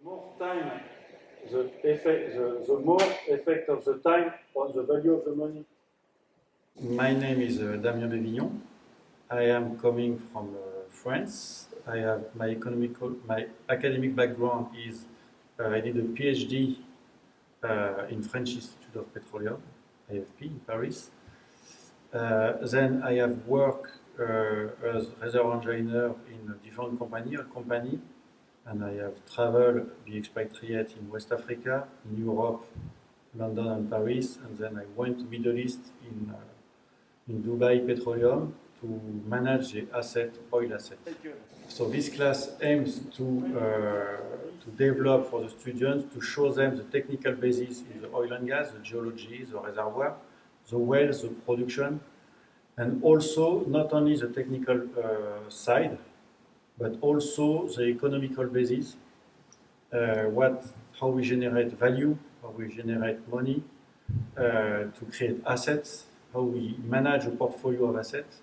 More time, the more effect of the time on the value of the money. My name is Damien Bevillon. I am coming from France. I have my academic background is I did a PhD in French Institute of Petroleum, AFP, in Paris. Then I have worked as reservoir engineer in a different company, and I have traveled, be expatriate in West Africa, in Europe, London and Paris, and then I went to Middle East in Dubai Petroleum to manage the oil assets. So this class aims to develop for the students, to show them the technical basis in the oil and gas, the geology, the reservoir, the wells, the production, and also not only the technical side, but also the economical basis, how we generate value, how we generate money, to create assets, how we manage a portfolio of assets,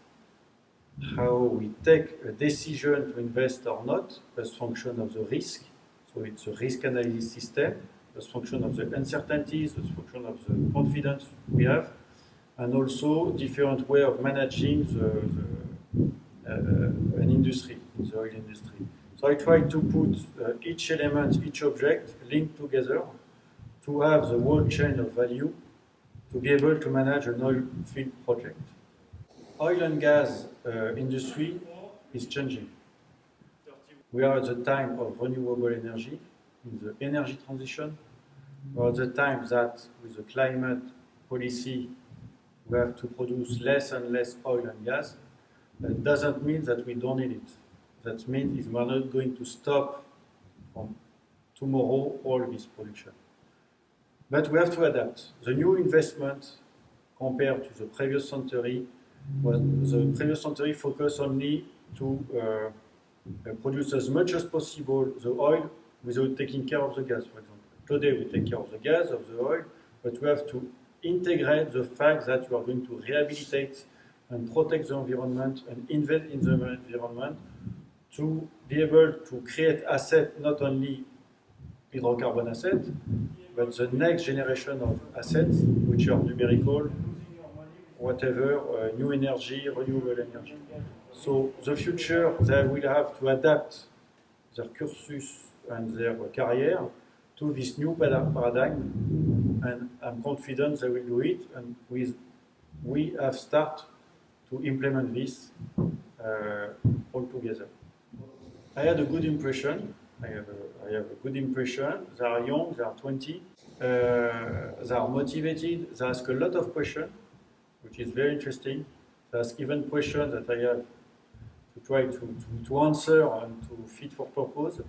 how we take a decision to invest or not as function of the risk. So it's a risk analysis system, as function of the uncertainties, as function of the confidence we have, and also different way of managing an industry, the oil industry. So I try to put each element, each object linked together to have the whole chain of value to be able to manage an oil field project. Oil and gas industry is changing. We are at the time of renewable energy, in the energy transition. We are at the time that with the climate policy, we have to produce less and less oil and gas. That doesn't mean that we don't need it. That means we are not going to stop from tomorrow all this production. But we have to adapt. The new investment compared to the previous century focused only to produce as much as possible the oil without taking care of the gas, for example. Today we take care of the gas, of the oil, but we have to integrate the fact that we are going to rehabilitate and protect the environment and invest in the environment to be able to create assets, not only hydrocarbon assets, but the next generation of assets, which are numerical, whatever, new energy, renewable energy. So the future, they will have to adapt their cursus and their career to this new paradigm, and I'm confident they will do it, and we have started to implement this all together. I had a good impression. I have a good impression. They are young, they are 20. They are motivated. They ask a lot of questions, which is very interesting. They ask even questions that I have to try to answer and to fit for purpose.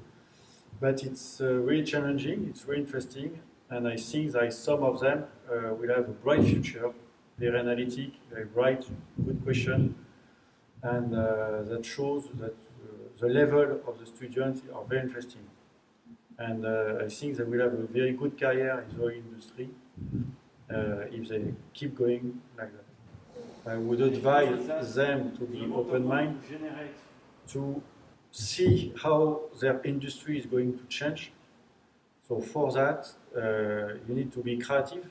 But it's really challenging, it's very interesting, and I think that some of them will have a bright future, very analytic, very bright, good question, and that shows that the level of the students are very interesting. And I think they will have a very good career in the oil industry if they keep going like that. I would advise them to be open-minded, to see how their industry is going to change. So for that, you need to be creative,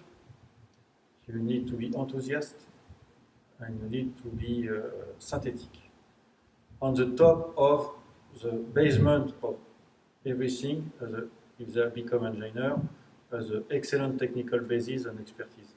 you need to be enthusiastic, and you need to be synthetic. On the top of the basement of everything, if they become engineer, as an excellent technical basis and expertise.